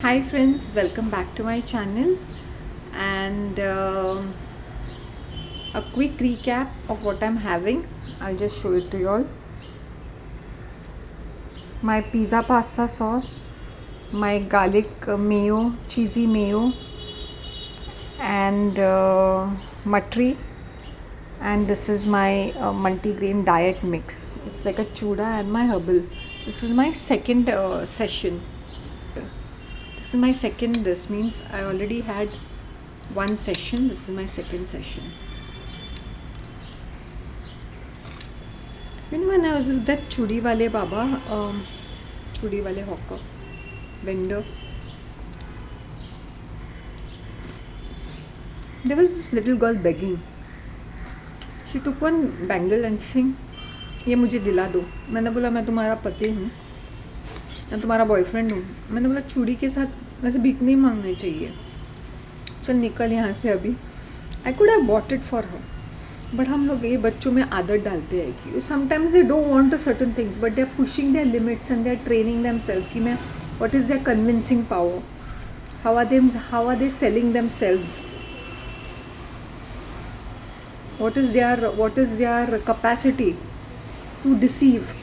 Hi friends, welcome back to my channel and a quick recap of what I'm having. I'll just show it to you all. My pizza pasta sauce, my garlic mayo, cheesy mayo, and matri, and this is my multigrain diet mix. It's like a chuda and my herbal. This is my second session. This is my second. This means I already had one session. This is my second session. You know, when I was with that chudi wale baba, chudi wale hawker vendor, there was this little girl begging. She took one bangle and saying, ये मुझे दिला दो. मैंने बोला मैं तुम्हारा पति हूँ, मैं तुम्हारा बॉयफ्रेंड हूँ. मैंने बोला चूड़ी के साथ वैसे भीख नहीं मांगनी चाहिए, चल निकल यहाँ से अभी. I could have bought it for her, but हम लोग ये बच्चों में आदत डालते हैं कि sometimes they don't want to certain things but they are pushing their limits and they are training themself कि मैं what is their convincing power, how are they selling themselves, what is their capacity to deceive.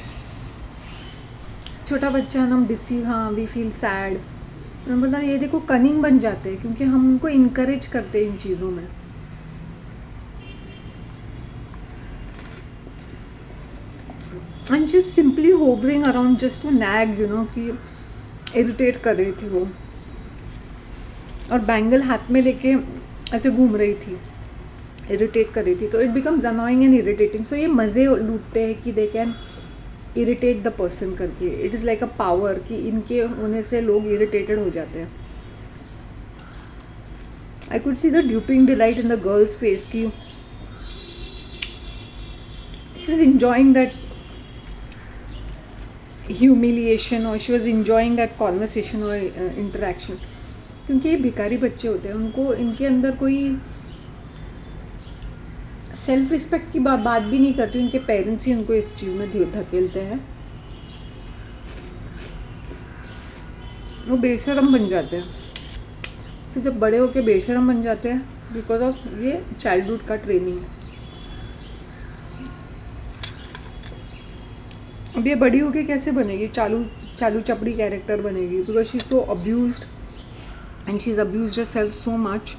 छोटा बच्चा हम deceive, हाँ we feel sad. मैं बोला ये देखो कनिंग बन जाते हैं क्योंकि हम उनको इनकरेज करते हैं इन चीज़ों में. And just simply hovering around just to nag, you know, कि इरिटेट कर रही थी वो, और बैंगल हाथ में लेके ऐसे घूम रही थी, इरिटेट कर रही थी. तो it becomes annoying and irritating. So ये मज़े लूटते हैं कि they can irritate the person करके. It is like a power कि इनके होने से लोग इरिटेटेड हो जाते हैं. I could see the duping delight in the girl's face की she is enjoying that humiliation और she was enjoying that conversation और इंटरेक्शन. क्योंकि ये भिखारी बच्चे होते हैं, उनको इनके अंदर कोई सेल्फ रिस्पेक्ट की बात भी नहीं करती. उनके पेरेंट्स ही उनको इस चीज़ में धकेलते हैं. वो बेशरम बन जाते हैं. तो जब बड़े होके बेशरम बन जाते हैं बिकॉज ऑफ ये चाइल्डहुड का ट्रेनिंग. अब ये बड़ी होके कैसे बनेगी? चालू चपड़ी कैरेक्टर बनेगी because she is so abused and she is abused herself so much.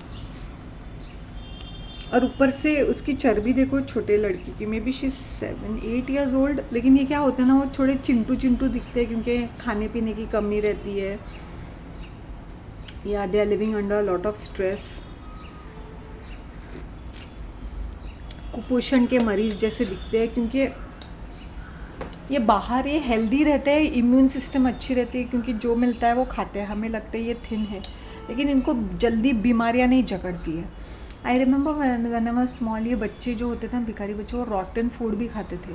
और ऊपर से उसकी चर्बी देखो छोटे लड़की की, may be she 7-8 years old. लेकिन ये क्या होता है ना, वो थोड़े चिंटू दिखते हैं क्योंकि खाने पीने की कमी रहती है, या they are living under lot of stress. कुपोषण के मरीज जैसे दिखते हैं क्योंकि ये बाहर ये हेल्दी रहते हैं, इम्यून सिस्टम अच्छी रहती है क्योंकि जो मिलता है वो खाते हैं. हमें लगता है ये थिन है, लेकिन इनको जल्दी बीमारियां नहीं जकड़ती है. I remember when I was small, ये बच्चे जो होते थे भिखारी बच्चे, वो रॉटन फूड भी खाते थे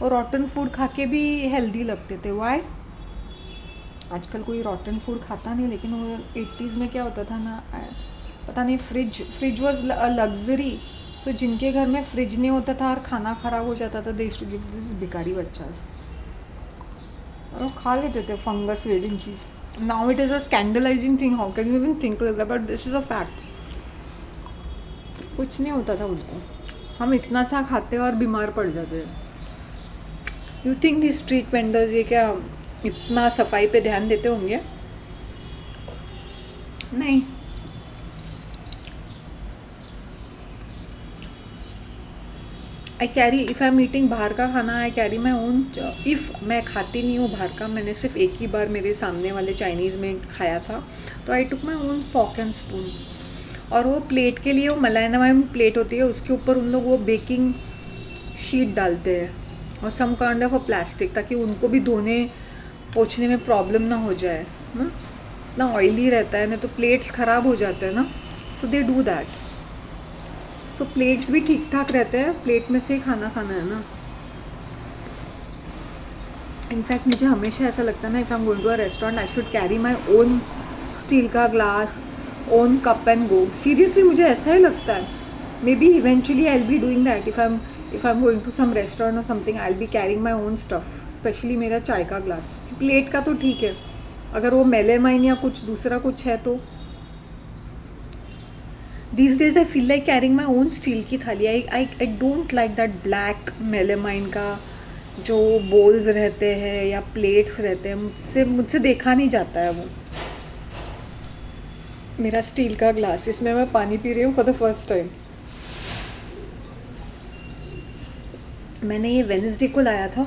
और रॉटन फूड खा के भी हेल्दी लगते थे. वाई? आजकल कोई रॉटन फूड खाता नहीं, लेकिन वो 80s में क्या होता था ना, पता नहीं, फ्रिज वॉज अ लग्जरी. सो जिनके घर में फ्रिज नहीं होता था और खाना ख़राब हो जाता था, they used to give this भिखारी बच्चास, और वो खा लेते थे फंगस रीडिंग चीज़. Now it is a scandalising thing. How can you even think like that? But this is a fact. कुछ नहीं होता था उनको. हम इतना सा खाते और बीमार पड़ जाते हैं. You think the street vendors ये क्या इतना सफाई पे ध्यान देते होंगे? नहीं. I carry, if I am eating बाहर का खाना, I carry my own. If मैं खाती नहीं हूँ बाहर का, मैंने सिर्फ एक ही बार मेरे सामने वाले चाइनीज़ में खाया था, तो I took my own fork and spoon. और वो प्लेट के लिए, वो मलाइनामाइम प्लेट होती है, उसके ऊपर उन लोग वो बेकिंग शीट डालते हैं और some kind of a plastic, ताकि उनको भी धोने पोंछने में प्रॉब्लम ना हो जाए ना. ना ऑयली रहता है, नहीं तो प्लेट्स ख़राब हो जाते हैं ना. So they do that. So plates भी ठीक ठाक रहते हैं, प्लेट में से ही खाना खाना है ना. इनफैक्ट मुझे हमेशा ऐसा लगता है ना, if I am going to a restaurant I should carry my own steel का glass, own cup and go. Seriously मुझे ऐसा ही लगता है. Maybe eventually I will be doing that. If I am going to some restaurant और something, I will be carrying my own stuff, especially मेरा चाय का ग्लास. प्लेट का तो ठीक है, अगर वो मेलेमाइन या कुछ दूसरा कुछ है तो। These days I feel like carrying my own steel की थाली. I don't like that black melamine का जो बोल्स रहते हैं या प्लेट्स रहते हैं, मुझसे देखा नहीं जाता है वो. मेरा स्टील का ग्लास, इसमें मैं पानी पी रही हूँ फॉर द फर्स्ट टाइम. मैंने ये वेडनेसडे को लाया था.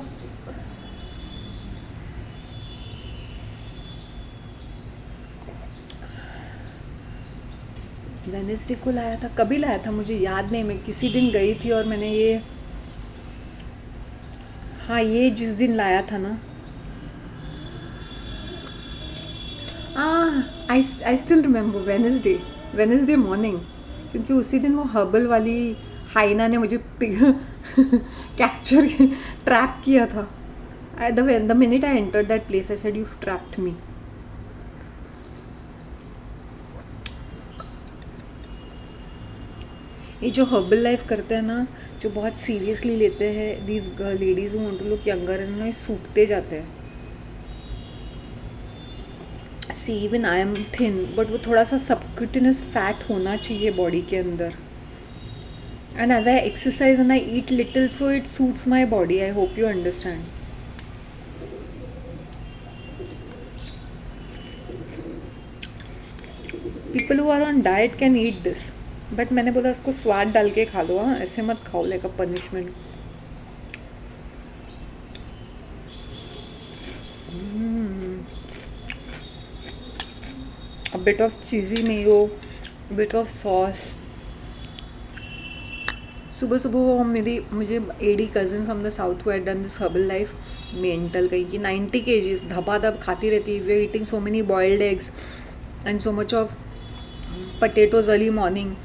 वेडनेसडे को लाया था, कभी लाया था मुझे याद नहीं. मैं किसी दिन गई थी और मैंने ये, हाँ ये जिस दिन लाया था ना, I still remember Wednesday morning, क्योंकि उसी दिन वो हर्बल वाली हाइना ने मुझे कैप्चर ट्रैप किया था. The minute I entered that place I said you trapped me. ये जो हर्बल लाइफ करते हैं ना, जो बहुत सीरियसली लेते हैं, these ladies who want to look younger, इन्होंने सूखते जाते हैं. See even I am thin, but वो थोड़ा सा सबक्यूटेनस फैट होना चाहिए बॉडी के अंदर. And as I exercise and I eat little, so it suits my body. I hope you understand. People who are on diet can eat this, but मैंने बोला उसको स्वाद डाल के खा लो. हाँ, ऐसे मत खाओ like a punishment. A bit of cheesy mayo, a bit of sauce. सुबह सुबह वो मुझे एडी cousin from the south who had done this Herbalife, mental कहीं की, 90 kgs धबाधब खाती रहती. We are eating so many boiled eggs and so much of potatoes early morning,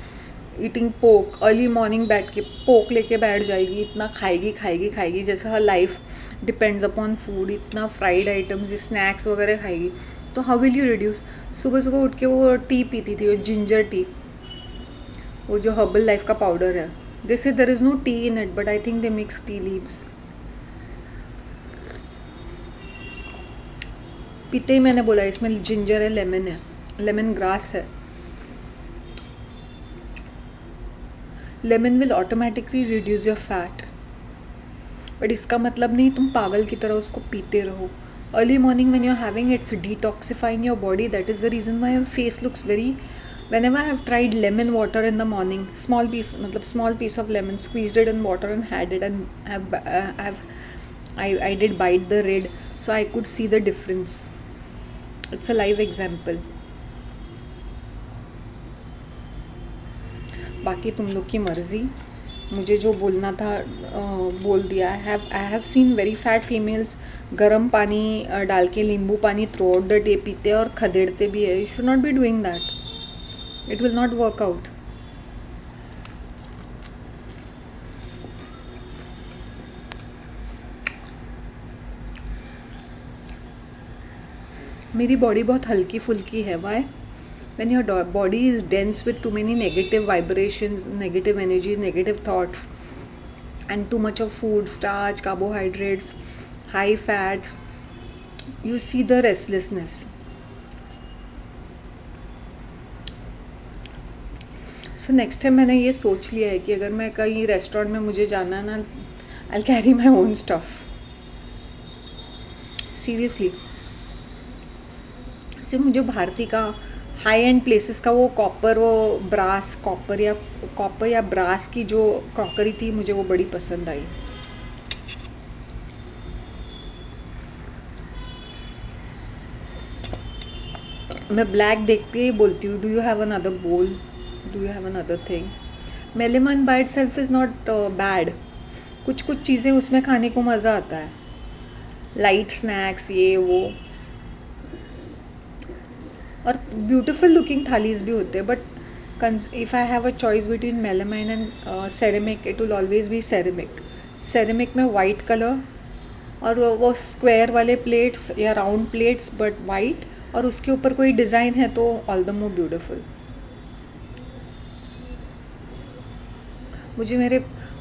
eating poke early morning. बैठ के पोक लेके बैठ जाएगी, इतना खाएगी जैसा हर लाइफ डिपेंड्स अपॉन फूड. इतना फ्राइड आइटम्स, स्नैक्स वगैरह खाएगी. तो हाउ विल यू रिड्यूस? सुबह सुबह उठ के वो टी पीती थी, वो जिंजर टी, वो जो हर्बल लाइफ का पाउडर है. They say there is no tea in it, but I think they mix tea leaves. पीते ही मैंने बोला इसमें जिंजर है, लेमन है, लेमन ग्रास है. Lemon will automatically reduce your fat, but इसका मतलब नहीं तुम पागल की तरह उसको पीते रहो. Early morning when you're having, it's detoxifying your body. That is the reason why your face looks very, whenever I have tried lemon water in the morning, small piece of lemon, squeezed it in water and had it, and I did bite the red, so I could see the difference. It's a live example. बाकी तुम लोग की मर्जी. मुझे जो बोलना था बोल दिया. I have seen very fat females गर्म पानी डाल के नींबू पानी थ्रू आउट द डे पीते और खदेड़ते भी है. You should not be doing that. It will not work out. मेरी बॉडी बहुत हल्की फुल्की है. Y? When your body is dense with too many negative vibrations, negative energies, negative thoughts, and too much of food, starch, carbohydrates, high fats, you see the restlessness. So next time मैंने ये सोच लिया है कि अगर मैं कहीं restaurant में मुझे जाना है ना, I'll carry my own stuff. Seriously. सिर्फ मुझे भारती का हाई एंड प्लेसेस का वो कॉपर या ब्रास की जो क्रॉकरी थी, मुझे वो बड़ी पसंद आई. मैं ब्लैक देख के ही बोलती हूँ, do you have another bowl, do you have another thing. Melamine by itself is not bad. कुछ चीज़ें उसमें खाने को मज़ा आता है, लाइट स्नैक्स ये वो, और ब्यूटीफुल लुकिंग थालीज भी होते हैं. But if I have a choice between melamine and ceramic, it will always be ceramic. Ceramic में वाइट कलर और वो स्क्वायर वाले प्लेट्स या राउंड प्लेट्स बट वाइट, और उसके ऊपर कोई डिज़ाइन है तो ऑल द मोर ब्यूटीफुल. मुझे मेरे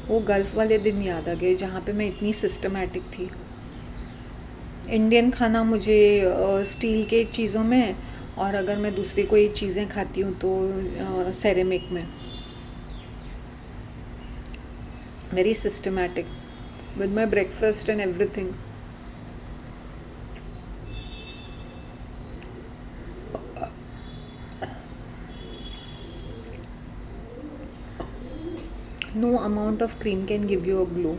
वो गल्फ़ वाले दिन याद आ गए जहाँ पे मैं इतनी सिस्टमैटिक थी. इंडियन खाना मुझे स्टील के चीज़ों में, और अगर मैं दूसरी कोई चीज़ें खाती हूँ तो सेरेमिक में। Very systematic with my breakfast and everything. No amount of cream can give you a glow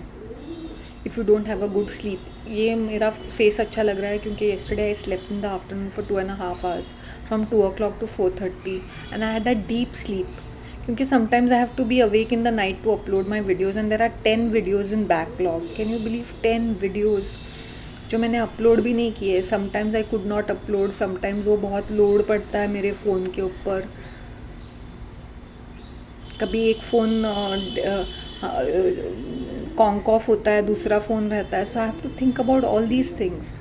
if you don't have a good sleep. ये मेरा फेस अच्छा लग रहा है क्योंकि yesterday I slept in the afternoon for 2.5 hours from 2 o'clock to 4:30 and I had a deep sleep, क्योंकि sometimes I have to be awake in the night to upload my videos and there are 10 videos in backlog. Can you believe 10 videos जो मैंने upload भी नहीं किए? Sometimes I could not upload, sometimes वो बहुत load पड़ता है मेरे फ़ोन के ऊपर। कभी एक फ़ोन कॉन्क ऑफ होता है, दूसरा फ़ोन रहता है, so I have to think about all these things.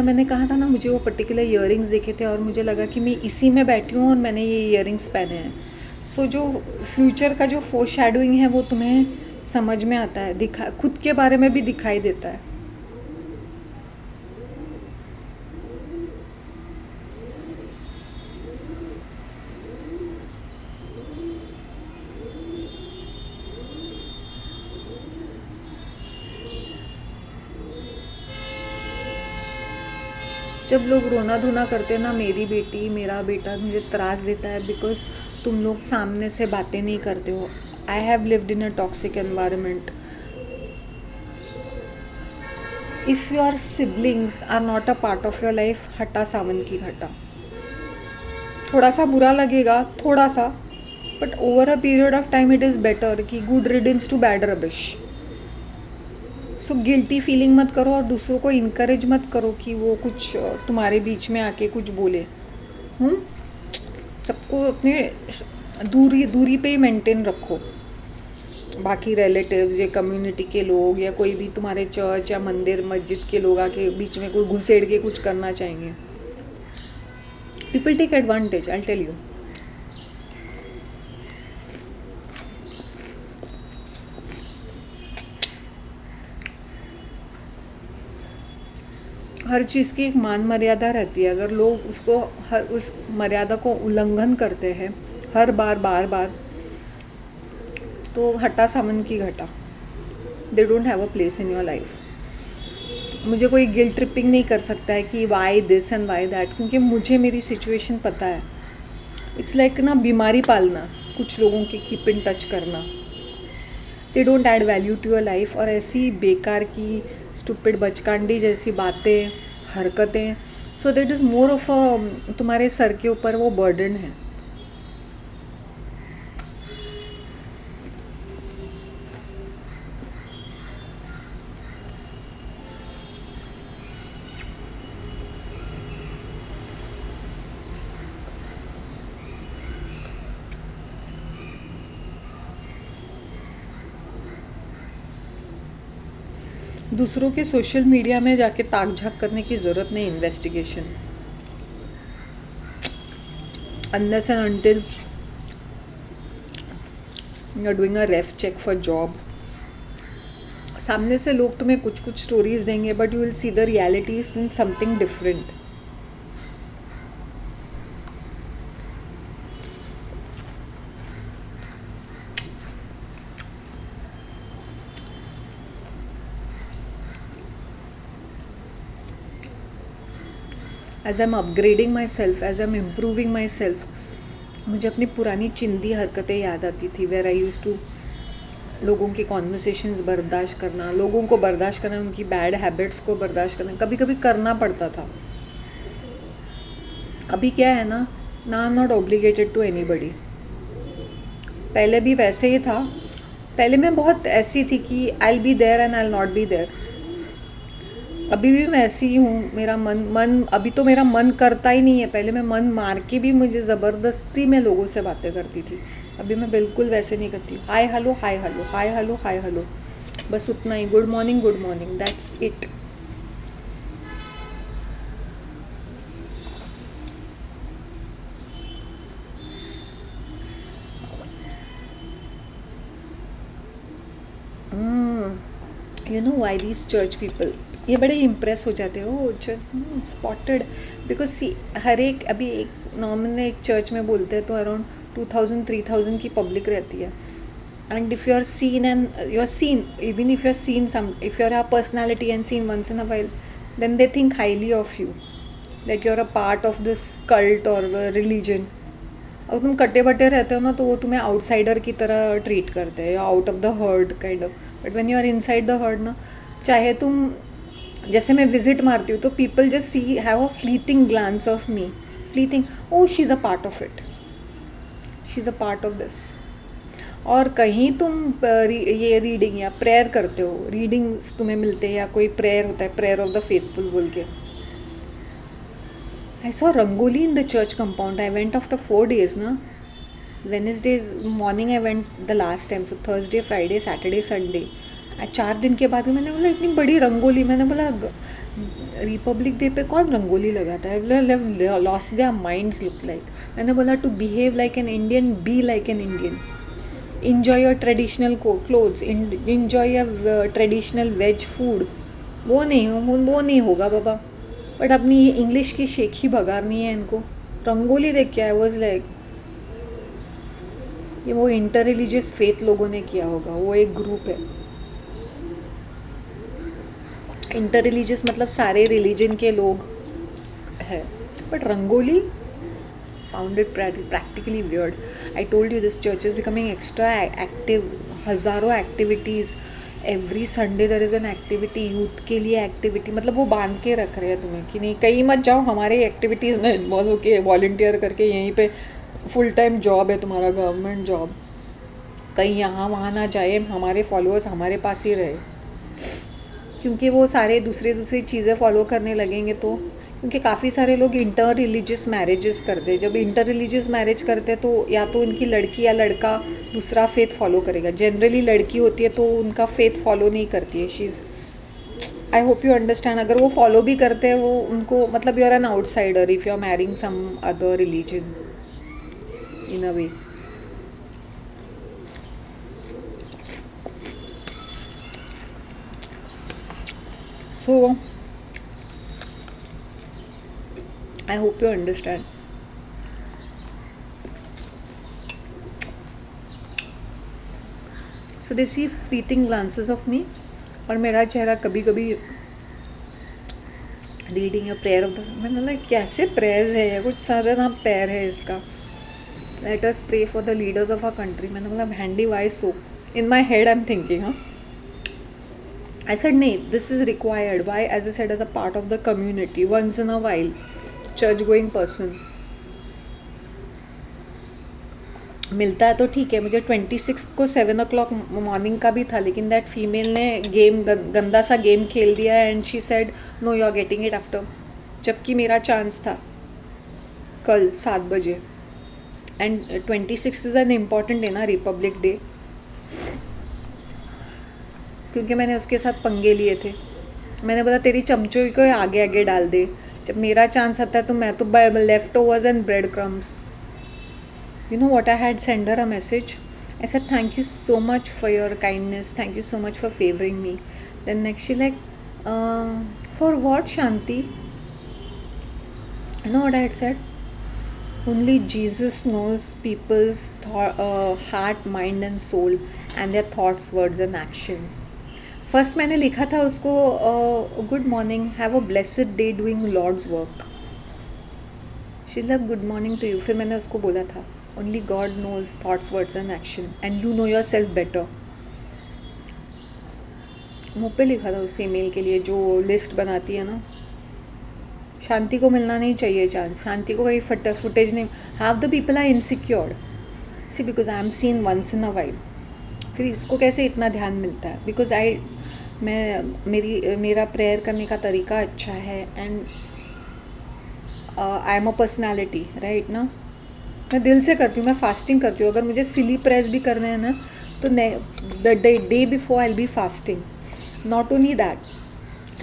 मैंने कहा था ना, मुझे वो पर्टिकुलर ईयरिंग्स देखे थे और मुझे लगा कि मैं इसी में बैठी हूँ और मैंने ये ईयरिंग्स पहने हैं। सो जो फ्यूचर का जो फोरशैडोइंग है वो तुम्हें समझ में आता है, खुद के बारे में भी दिखाई देता है। जब लोग रोना धोना करते हैं ना, मेरी बेटी मेरा बेटा मुझे त्रास देता है बिकॉज तुम लोग सामने से बातें नहीं करते हो। I have lived in a toxic environment. If your siblings are not a part of your life, हटा सावन की घटा। थोड़ा सा बुरा लगेगा, थोड़ा सा, but over a period of time it is better कि good riddance to bad rubbish. So guilty feeling मत करो और दूसरों को इनकरेज मत करो कि वो कुछ तुम्हारे बीच में आके कुछ बोले। सबको अपने दूरी दूरी पे ही मेंटेन रखो। बाकी रिलेटिव्स या कम्युनिटी के लोग या कोई भी तुम्हारे चर्च या मंदिर मस्जिद के लोग आके बीच में कोई घुसेड़ के कुछ करना चाहेंगे, people take advantage, I tell you. हर चीज़ की एक मान मर्यादा रहती है। अगर लोग उसको उस मर्यादा को उल्लंघन करते हैं हर बार बार बार, तो हटा सावन की घटा। They don't have a place in your life. मुझे कोई गिल्ट ट्रिपिंग नहीं कर सकता है कि why this and why that, क्योंकि मुझे मेरी सिचुएशन पता है। इट्स लाइक ना बीमारी पालना, कुछ लोगों के कीप इन टच करना। They don't add value to your life. और ऐसी बेकार की स्टूपिड बचकांडी जैसी बातें, हरकतें, so that is more of a तुम्हारे सर के ऊपर वो बर्डन है। दूसरों के सोशल मीडिया में जाके ताक झाक करने की ज़रूरत नहीं। Investigation unless and until you are doing a ref check for job. सामने से लोग तुम्हें कुछ कुछ स्टोरीज देंगे, but you will see the reality is in something different. As I am upgrading myself, as I am improving myself, मुझे अपनी पुरानी चिंदी हरकतें याद आती थी। वेर आई यूज़ टू लोगों के कॉन्वर्सेशंस बर्दाश्त करना, लोगों को बर्दाश्त करना, उनकी बैड हैबिट्स को बर्दाश्त करना, कभी कभी करना पड़ता था। अभी क्या है ना, I am not obligated to anybody. पहले भी वैसे ही था। पहले मैं बहुत ऐसी थी कि I will be there and I will not be there. अभी भी मैं ऐसी ही हूँ। मेरा मन अभी तो मेरा मन करता ही नहीं है। पहले मैं मन मार के भी मुझे ज़बरदस्ती में लोगों से बातें करती थी। अभी मैं बिल्कुल वैसे नहीं करती। Hi hello hi hello hi hello hi hello, बस उतना ही। Good morning that's it. You know why these church people, ये बड़े इम्प्रेस हो जाते हो स्पॉटेड, बिकॉज सी हर एक अभी एक नॉर्मल एक चर्च में बोलते हैं तो अराउंड 2000-3000 की पब्लिक रहती है. And if you are seen and you are seen, even if you are seen if you are a personality and seen once in a while, then they think highly of you, that you are a part of this cult or religion. और तुम कट्टे बट्टे रहते हो ना तो वो तुम्हें आउटसाइडर की तरह ट्रीट करते हैं, out of the herd kind of. But when you are inside the herd ना, चाहे तुम जैसे मैं विजिट मारती हूँ तो people just see have a fleeting glance of me, fleeting, oh she is a part of it, she is a part of this. और कहीं तुम ये रीडिंग या प्रेयर करते हो, रीडिंग्स तुम्हें मिलते हैं या कोई प्रेयर होता है, प्रेयर ऑफ द फेथफुल बोल के. I saw rangoli in the church compound. I went after 4 days ना. Wednesday's morning I went the last time, so Thursday, Friday, Saturday, Sunday. 4 दिन के बाद मैंने बोला इतनी बड़ी रंगोली, मैंने बोला रिपब्लिक डे पे कौन रंगोली लगाता है, lost their minds look like. मैंने बोला to behave like an Indian, be like an Indian, enjoy your traditional clothes, enjoy your traditional veg food. वो नहीं होगा बाबा. बट अपनी ये इंग्लिश की शेख ही भगानी है इनको. रंगोली देख के आई वॉज लाइक, ये वो इंटर रिलीजियस फेथ लोगों ने किया होगा, वो एक ग्रुप है. इंटर रिलीजियस मतलब सारे रिलीजन के लोग हैं. But rangoli found it practically weird. I told you this church is becoming extra active. हज़ारों activities, every Sunday there is an activity, youth के लिए activity. मतलब वो बांध के रख रहे हैं तुम्हें कि नहीं कहीं मत जाओ, हमारे एक्टिविटीज़ में इन्वॉल्व होके वॉल्टियर करके यहीं पे फुल टाइम जॉब है तुम्हारा, गवर्नमेंट जॉब. कहीं यहाँ वहाँ ना जाए, हमारे फॉलोअर्स हमारे पास ही रहे. क्योंकि वो सारे दूसरी चीज़ें फॉलो करने लगेंगे तो, क्योंकि काफ़ी सारे लोग इंटर रिलीजियस मैरिजेस करते हैं. जब इंटर रिलीजियस मैरिज करते हैं तो या तो उनकी लड़की या लड़का दूसरा फेथ फॉलो करेगा. जनरली लड़की होती है तो उनका फेथ फॉलो नहीं करती है. She is, I hope you understand. अगर वो फॉलो भी करते हैं वो उनको, मतलब you are an outsider if you are marrying some other religion in a way. So I hope you understand. So they see fleeting glances of me. और मेरा चेहरा कभी कभी रीडिंग या प्रेयर ऑफ द, मैंने बोला कैसे प्रेयर्स है, कुछ सारा नाम पैर है इसका. Let us pray for the leaders of our country. मैंने बोला हैंडी why so. In my head I am thinking, हाँ आई सेड नहीं, this is required. Why, as I said, as a part of the community, once in a while, church going person. मिलता है तो ठीक है. मुझे 26 को 7 o'clock मॉर्निंग का भी था, लेकिन दैट फीमेल ने गेम, गंदा सा गेम खेल दिया and she said no you are getting it after. जबकि मेरा चांस था कल 7 बजे. And 26 is an important day ना, रिपब्लिक डे. क्योंकि मैंने उसके साथ पंगे लिए थे. मैंने बोला तेरी चमचों को आगे आगे डाल दे. जब मेरा चांस आता है तो मैं तो left overs and bread crumbs. You know what, I had sent her a message. I said thank you so much for your kindness, thank you so much for favoring me. Then next she like, for what Shanti? You know what I had said? Only Jesus knows people's heart, mind and soul and their thoughts, words and action. First मैंने लिखा था उसको good morning, have a blessed day doing Lord's work. She like good morning to you. फिर मैंने उसको बोला था only God knows thoughts, words and action and you know yourself better. मुँह पे लिखा था उस फीमेल के लिए जो लिस्ट बनाती है ना. शांति को मिलना नहीं चाहिए चांस. शांति को कहीं फुटेज नहीं. Half the people are insecured, see because I am seen once in a while. फिर इसको कैसे इतना ध्यान मिलता है? बिकॉज मेरा प्रेयर करने का तरीका अच्छा है and I am a personality, right ना. मैं दिल से करती हूँ, मैं फास्टिंग करती हूँ. अगर मुझे सिली प्रेयर्स भी करने हैं ना तो the day before I will B fasting. Not only that,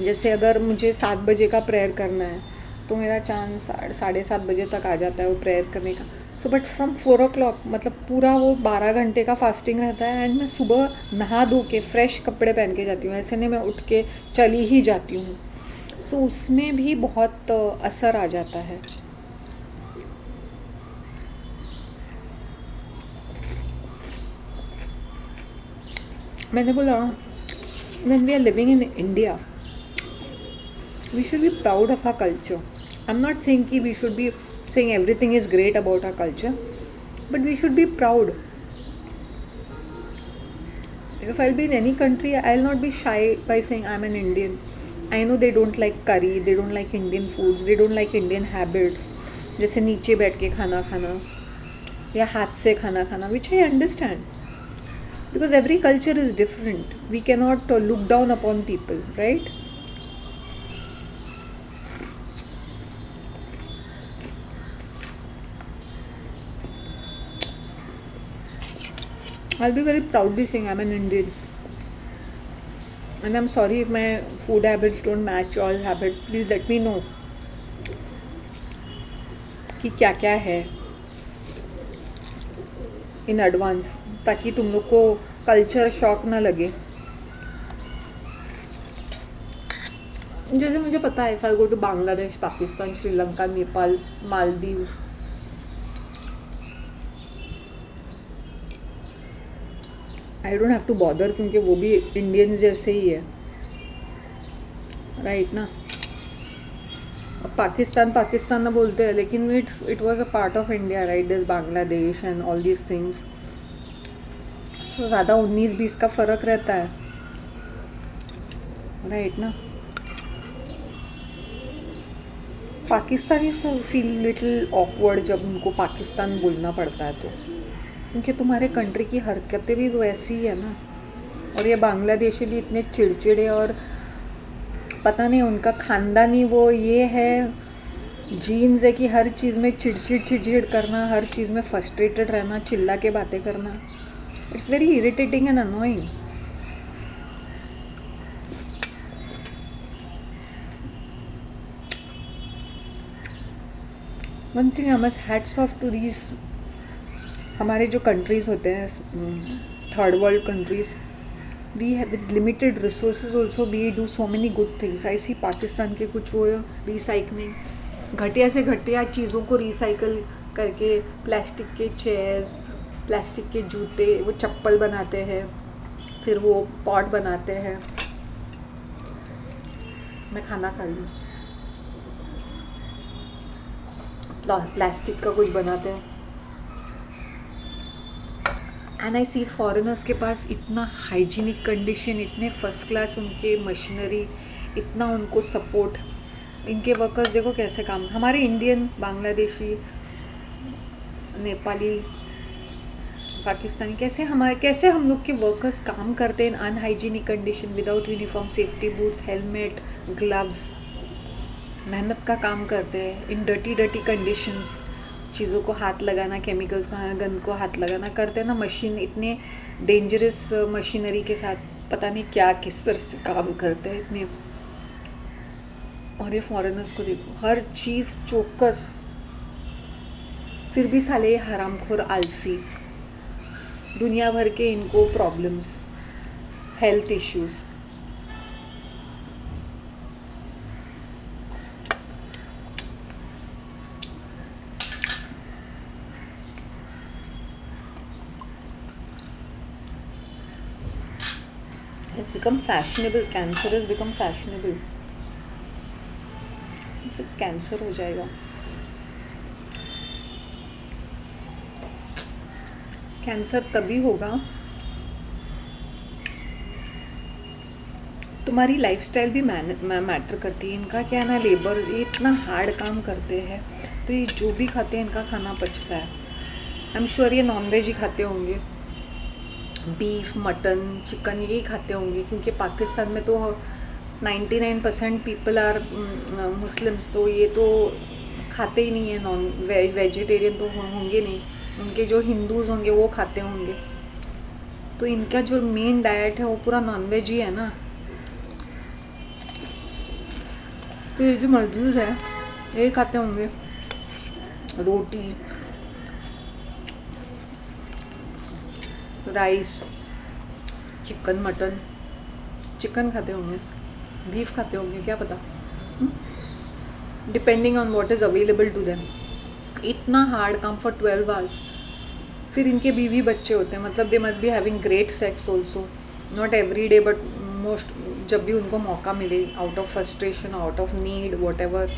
जैसे अगर मुझे 7 बजे का प्रेयर करना है तो मेरा चांस 7:30 बजे तक आ जाता है वो प्रेयर करने का. सो बट फ्रॉम 4 o'clock मतलब पूरा वो 12 घंटे का फास्टिंग रहता है। एंड मैं सुबह नहा धो के फ्रेश कपड़े पहन के जाती हूँ, ऐसे नहीं मैं उठ के चली ही जाती हूँ। सो उसमें भी बहुत असर आ जाता है। मैंने बोला when we are living in India, we should be proud of our culture. I'm not saying कि we should be saying everything is great about our culture, but we should be proud. If I'll be in any country, I'll not be shy by saying I'm an Indian. I know they don't like curry, they don't like Indian foods, they don't like Indian habits. जैसे नीचे बैठ के खाना खाना या हाथ से खाना खाना, which I understand. Because every culture is different. We cannot look down upon people, right? I'll be very proudly saying I'm an Indian. And I'm sorry if my food habits don't match your habit. Please let me know कि क्या क्या है in advance, ताकि तुम लोग को culture shock ना लगे। जैसे मुझे पता है, if I go to Bangladesh, Pakistan, Sri Lanka, Nepal, Maldives, I don't have to bother, क्योंकि वो भी इंडियंस जैसे ही है, राइट ना। अब पाकिस्तान पाकिस्तान ना बोलते हैं, लेकिन it was a part of India, right. This Bangladesh and all these things. So ज़्यादा 19-20 का फ़र्क रहता है, राइट ना। पाकिस्तानी फील लिटिल ऑकवर्ड जब उनको पाकिस्तान बोलना पड़ता है, तो क्योंकि तुम्हारे कंट्री की हरकतें भी तो ऐसी ही है ना। और ये बांग्लादेशी भी इतने चिड़चिड़े, और पता नहीं उनका खानदानी वो ये है, जीन्स है कि हर चीज़ में चिड़चिड़ करना, हर चीज़ में फ्रस्ट्रेटेड रहना, चिल्ला के बातें करना। It's very irritating and annoying. One thing I must hats off to these, हमारे जो कंट्रीज़ होते हैं, third world countries, we have limited resources also, we do so many good things. I see Pakistan के कुछ वो रिसाइकलिंग, घटिया से घटिया चीज़ों को रिसाइकल करके प्लास्टिक के चेयर्स, प्लास्टिक के जूते, वो चप्पल बनाते हैं, फिर वो पॉट बनाते हैं। मैं खाना खा लूँ, प्लास्टिक का कुछ बनाते हैं। एंड आई सी फॉरेनर्स के पास इतना हाइजीनिक कंडीशन, इतने फर्स्ट क्लास उनके मशीनरी, इतना उनको सपोर्ट। इनके वर्कर्स देखो कैसे काम, हमारे इंडियन, बांग्लादेशी, नेपाली, पाकिस्तानी, कैसे हम लोग के वर्कर्स काम करते हैं in unhygienic condition, without uniform, safety boots, helmet, gloves, मेहनत का काम करते हैं इन डर्टी कंडीशंस। चीज़ों को हाथ लगाना, केमिकल्स को, गन को हाथ लगाना करते हैं ना, मशीन, इतने डेंजरस मशीनरी के साथ, पता नहीं क्या किस तरह से काम करते हैं इतने। और ये फॉरेनर्स को देखो, हर चीज़ चौकस, फिर भी साले हरामखोर आलसी, दुनिया भर के इनको problems, health issues. It's become fashionable. Cancer has become fashionable. इसे कैंसर हो जाएगा। कैंसर तभी होगा, तुम्हारी लाइफस्टाइल भी मैटर करती है। इनका क्या है ना, लेबर, ये इतना हार्ड काम करते हैं, तो ये जो भी खाते हैं इनका खाना पचता है। आई एम श्योर ये नॉनवेज ही खाते होंगे, बीफ, मटन, चिकन, यही खाते होंगे, क्योंकि पाकिस्तान में तो 99% पीपल आर मुस्लिम्स, तो ये तो खाते ही नहीं है नॉन वेजिटेरियन, तो होंगे नहीं। उनके जो हिंदूज़ होंगे वो खाते होंगे, तो इनका जो मेन डाइट है वो पूरा नॉनवेज ही है ना। तो ये जो मजदूर है ये खाते होंगे रोटी, राइस, चिकन, मटन, चिकन खाते होंगे, बीफ खाते होंगे, क्या पता, depending on what is available to them. इतना हार्ड काम फॉर 12 आवर्स। फिर इनके बीवी बच्चे होते हैं, मतलब they must be having great sex also, not every day but most, जब भी उनको मौका मिले, out of frustration, out of need, whatever.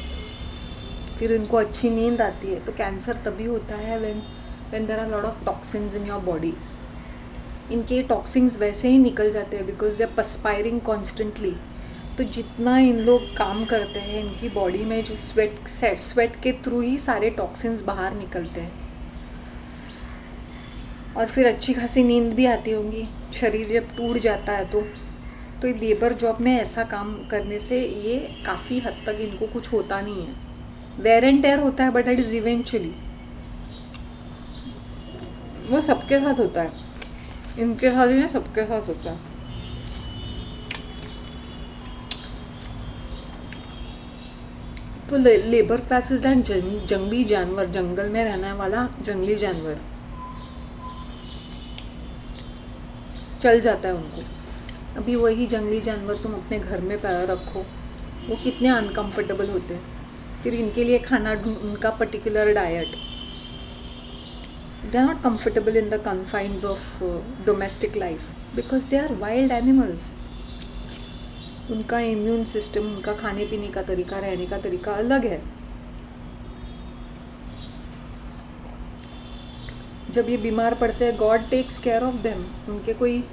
फिर इनको अच्छी नींद आती है। तो कैंसर तभी होता है when there are lot of toxins in your body. इनके टॉक्सिन्स वैसे ही निकल जाते हैं because they are perspiring constantly. तो जितना इन लोग काम करते हैं, इनकी बॉडी में जो स्वेट के थ्रू ही सारे टॉक्सिन्स बाहर निकलते हैं। और फिर अच्छी खासी नींद भी आती होंगी। शरीर जब टूट जाता है तो ये लेबर जॉब में ऐसा काम करने से ये काफ़ी हद तक इनको कुछ होता नहीं है। वेयर एंड टेयर होता है बट इट इज़ इवेंचुअली, वो सबके साथ होता है, इनके साथ ही नहीं, सबके साथ होता है। तो लेबर क्लास इज दैट जंगली जानवर, जंगल में रहने वाला जंगली जानवर। चल जाता है उनको। अभी वही जंगली जानवर तुम अपने घर में रखो, वो कितने अनकंफर्टेबल होते हैं। फिर इनके लिए खाना, उनका particular diet, they are not comfortable in the confines of domestic life because they are wild animals. उनका इम्यून सिस्टम, उनका खाने पीने का तरीका, रहने का तरीका अलग है। जब ये बीमार पड़ते हैं, God takes care of them. उनके कोई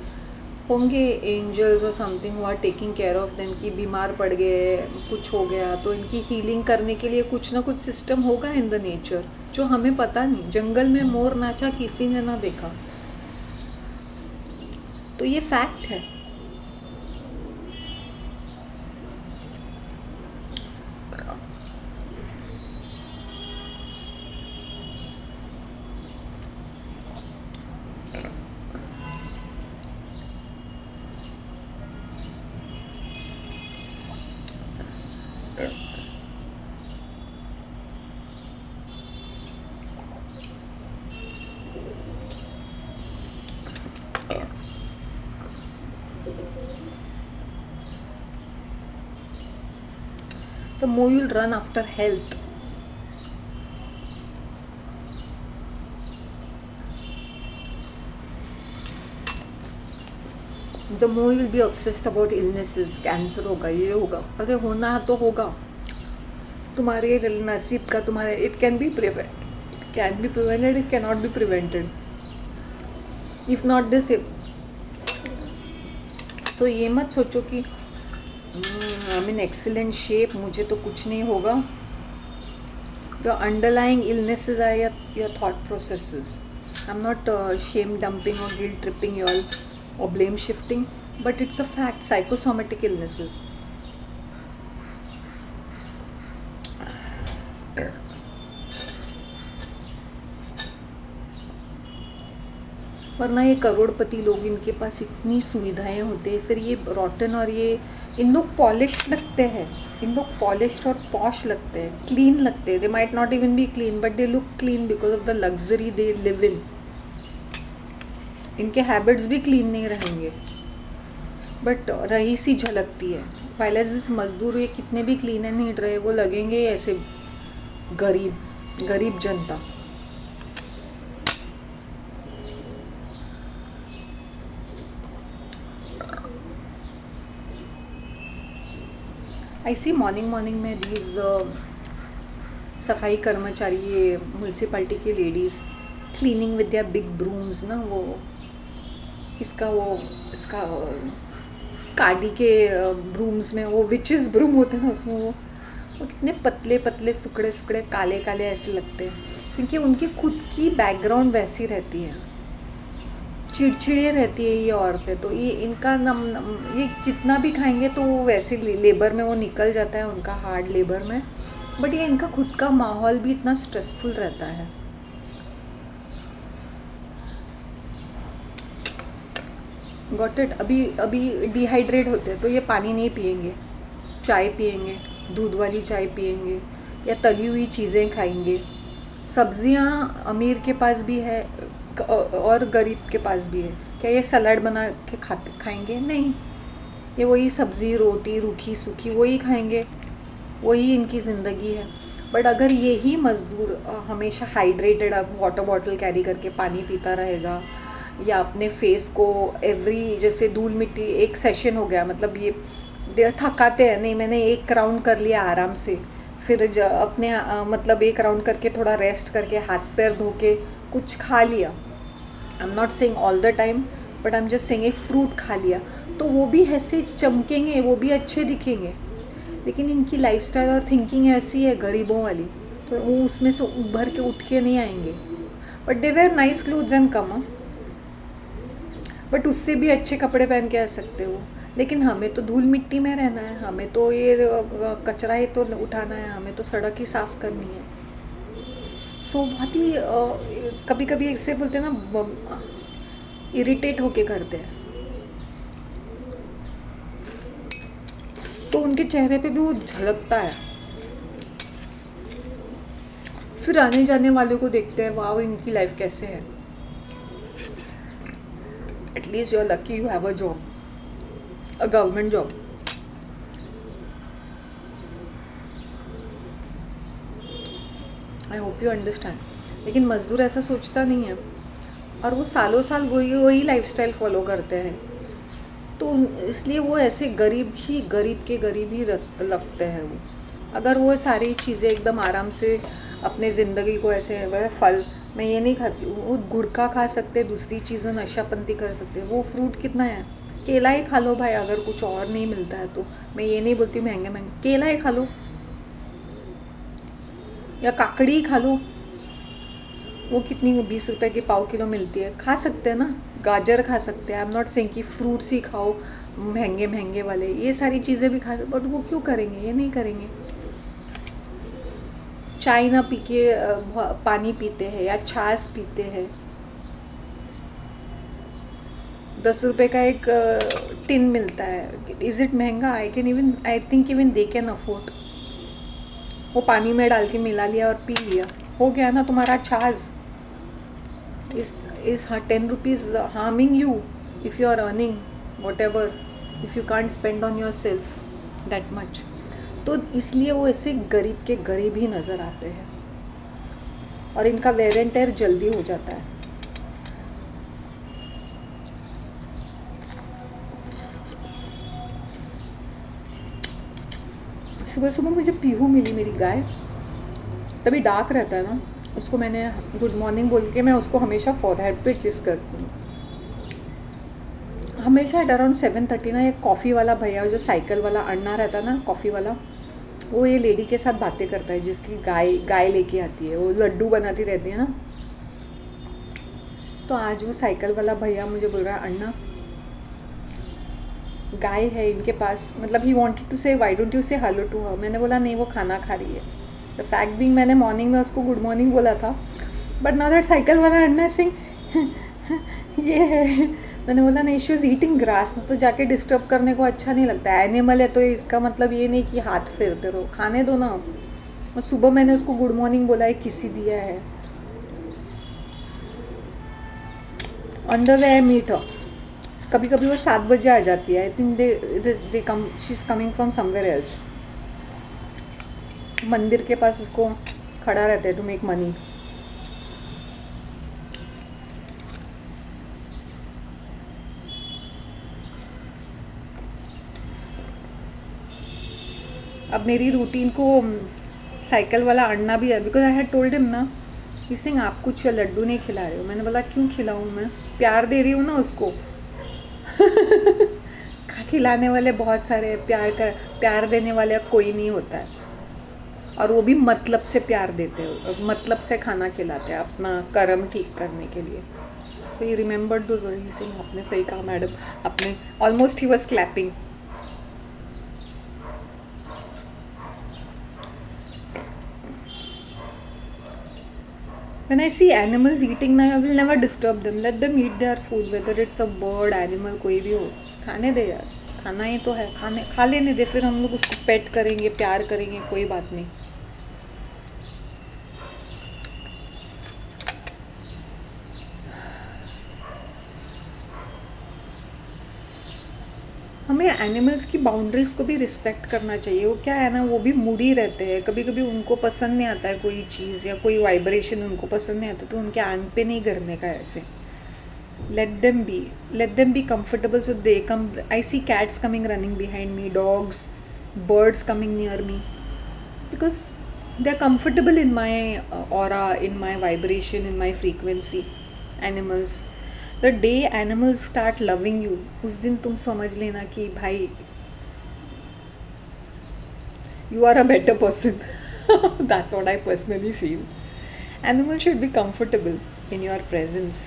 होंगे एंजल्स और something who are taking care of them कि बीमार पड़ गए, कुछ हो गया, तो इनकी हीलिंग करने के लिए कुछ ना कुछ सिस्टम होगा इन द नेचर जो हमें पता नहीं। जंगल में मोर नाचा किसी ने ना देखा, तो ये फैक्ट है। The more you'll run after health, the more you'll be obsessed about illnesses. Cancer होगा, ये होगा, अरे होना है तो होगा, तुम्हारे नसीब का, तुम्हारे, it can be prevented, it can not be prevented, if not this. So ये मत सोचो कि I am in excellent shape, मुझे तो कुछ नहीं होगा। Your underlying illnesses are your thought processes. I am not shame dumping और guilt tripping you all or blame shifting, but it's a fact, psychosomatic illnesses. वरना ये करोड़पति लोग, इनके पास इतनी सुविधाएं होते हैं, फिर ये रॉटन, और ये इन लोग पॉलिश लगते हैं, इन लोग पॉलिश और पॉश लगते हैं, क्लीन लगते हैं। They might not even be clean but they look clean because of the luxury they live in. इनके हैबिट्स भी क्लीन नहीं रहेंगे बट रही सी झलकती है। पहले जिस मजदूर ये कितने भी क्लीन एंड नीट रहे, वो लगेंगे ऐसे गरीब जनता। आई सी मॉर्निंग में दीज सफाई कर्मचारी, ये म्यूनसिपैलिटी की ladies cleaning with their big brooms ना, वो इसका कार्डी के ब्रूम्स में, वो विचेस ब्रूम होते हैं ना, उसमें वो कितने पतले पतले सुकड़े काले काले ऐसे लगते हैं, क्योंकि उनकी खुद की बैकग्राउंड वैसी रहती है, चिड़चिड़े रहती है ये औरतें। तो ये इनका ये जितना भी खाएंगे तो वैसे लेबर में वो निकल जाता है, उनका हार्ड लेबर में। बट ये इनका खुद का माहौल भी इतना स्ट्रेसफुल रहता है। Got it. अभी डिहाइड्रेट होते हैं तो ये पानी नहीं पिएंगे, चाय पिएंगे, दूध वाली चाय पिएंगे या तली हुई चीज़ें खाएंगे। सब्जियां अमीर के पास भी है और गरीब के पास भी है, क्या ये सलाद बना के खाएंगे? नहीं, ये वही सब्ज़ी रोटी रूखी सूखी वही खाएंगे, वही इनकी ज़िंदगी है। बट अगर यही मज़दूर हमेशा हाइड्रेटेड अब वाटर बॉटल कैरी करके पानी पीता रहेगा, या अपने फेस को एवरी जैसे धूल मिट्टी एक सेशन हो गया, मतलब ये थकाते हैं, नहीं मैंने एक राउंड कर लिया आराम से, फिर अपने मतलब एक राउंड करके थोड़ा रेस्ट करके हाथ पैर धो के कुछ खा लिया, आई am not saying all the time, but I am just saying एक फ्रूट खा लिया, तो वो भी ऐसे चमकेंगे, वो भी अच्छे दिखेंगे। लेकिन इनकी लाइफस्टाइल और थिंकिंग ऐसी है गरीबों वाली, तो वो उसमें से उभर के उठ के नहीं आएंगे। But they wear nice clothes and come, but उससे भी अच्छे कपड़े पहन के आ सकते हो। लेकिन हमें तो धूल मिट्टी में रहना है, हमें तो ये कचरा ही तो उठाना है, हमें तो सड़क ही साफ़ करनी है। सो बहुत ही कभी कभी ऐसे बोलते हैं ना, इरिटेट होके करते हैं, तो उनके चेहरे पे भी वो झलकता है। फिर आने जाने वालों को देखते हैं, वाह इनकी लाइफ कैसे है। At least you are lucky you have a job, a government job. I hope you understand. लेकिन मज़दूर ऐसा सोचता नहीं है, और वो सालों साल वही लाइफस्टाइल फॉलो करते हैं, तो इसलिए वो ऐसे गरीब के गरीब ही लगते हैं वो। अगर वो सारी चीज़ें एकदम आराम से अपने ज़िंदगी को ऐसे, वह फल मैं ये नहीं खाती हूँ, वो गुड़का खा सकते, दूसरी चीज़ों नशापंती कर सकते, वो फ्रूट कितना है, केला ही खा लो भाई, अगर कुछ और नहीं मिलता है तो। मैं ये नहीं बोलती महंगे महंगे, केला ही खा लो या काकड़ी ही खा लो, वो कितनी 20 रुपए की पाव किलो मिलती है, खा सकते हैं ना। गाजर खा सकते हैं, आई एम नॉट सेइंग कि फ्रूट्स ही खाओ महंगे महंगे वाले, ये सारी चीज़ें भी खा, बट वो क्यों करेंगे, ये नहीं करेंगे। चाय ना पी के पानी पीते हैं या छाछ पीते हैं। 10 रुपए का एक टिन मिलता है, इज़ इट महंगा? I think even they can afford. वो पानी में डाल के मिला लिया और पी लिया, हो गया ना तुम्हारा छाछ। is 10 rupees harming you if you are earning whatever, if you can't spend on yourself that much? तो इसलिए वो ऐसे गरीब के गरीब ही नज़र आते हैं, और इनका वेयर एंड टेयर जल्दी हो जाता है। सुबह सुबह मुझे पीहू मिली, मेरी गाय, तभी डार्क रहता है ना, उसको मैंने गुड मॉर्निंग बोल के मैं उसको हमेशा फॉरहेड पे किस करती हूँ। हमेशा एट अराउंड 7:30 ना, एक कॉफ़ी वाला भैया जो साइकिल वाला अन्ना रहता है ना, कॉफ़ी वाला, वो ये लेडी के साथ बातें करता है जिसकी गाय लेके आती है, वो लड्डू बनाती रहती है ना। तो आज वो साइकिल वाला भैया मुझे बोल रहा है, अन्ना गाय है इनके पास, मतलब ही वांटेड टू से व्हाई डोंट यू से हेलो टू हर। मैंने बोला नहीं, वो खाना खा रही है। द फैक्ट बीइंग मैंने मॉर्निंग में उसको गुड मॉर्निंग बोला था, बट नाउ दैट साइकिल वाला अन्ना सिंह ये है, मैंने बोला नहीं, शी इज़ ईटिंग ग्रास, तो जाके डिस्टर्ब करने को अच्छा नहीं लगता है। एनिमल है तो इसका मतलब ये नहीं कि हाथ फेरते रहो, खाने दो ना। और सुबह मैंने उसको गुड मॉर्निंग बोला है, किसी दिया है, on the way I meet her. कभी कभी वो 7 बजे आ जाती है, I think they come, she is coming from somewhere else. मंदिर के पास उसको खड़ा रहता है टू मेक मनी। अब मेरी रूटीन को साइकिल वाला अन्ना भी है, because I had told him ना, इस सिंह आप कुछ लड्डू नहीं खिला रहे हो। मैंने बोला क्यों खिलाऊं, मैं प्यार दे रही हूँ ना उसको खिलाने वाले बहुत सारे, प्यार देने वाले कोई नहीं होता है, और वो भी मतलब से प्यार देते हो, मतलब से खाना खिलाते हैं अपना कर्म ठीक करने के लिए। So he remembered those words, Singh आपने सही कहा मैडम, आपने almost he was clapping. When I see animals eating now, I will never disturb them. Let them eat their food, whether it's a bird, animal, कोई भी हो, खाने दे यार, खाना ही तो है, खा लेने दे, फिर हम लोग उसको पेट करेंगे, प्यार करेंगे, कोई बात नहीं। एनिमल्स की बाउंड्रीज को भी रिस्पेक्ट करना चाहिए. वो क्या है ना, वो भी मूडी रहते हैं. कभी कभी उनको पसंद नहीं आता है कोई चीज़ या कोई वाइब्रेशन उनको पसंद नहीं आता, तो उनके आंग पे नहीं करने का ऐसे. let them be comfortable, so they come. I see cats coming running behind me, dogs, birds coming near me, because they're comfortable in my aura, in my vibration, in my frequency. Animals, the day animals start loving you, उस दिन तुम समझ लेना कि भाई you are a better person. That's what I personally feel. Animals should be comfortable in your presence.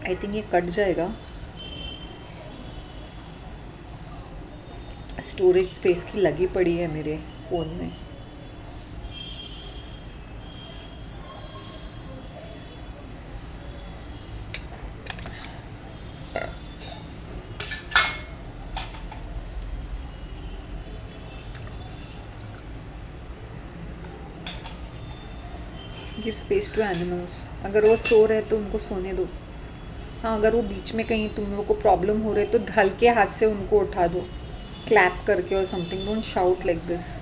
I think ये cut जाएगा. Storage space की लगी पड़ी है मेरे फ़ोन में. Give space to animals. अगर वो सो रहे तो उनको सोने दो. हाँ, अगर वो बीच में कहीं तुम लोगों को प्रॉब्लम हो रहे तो हल्के हाथ से उनको उठा दो, क्लैप करके और something. Don't shout like this.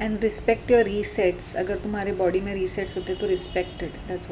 And respect your resets. अगर तुम्हारे बॉडी में रीसेट्स होते तो रिस्पेक्ट इट. दैट्स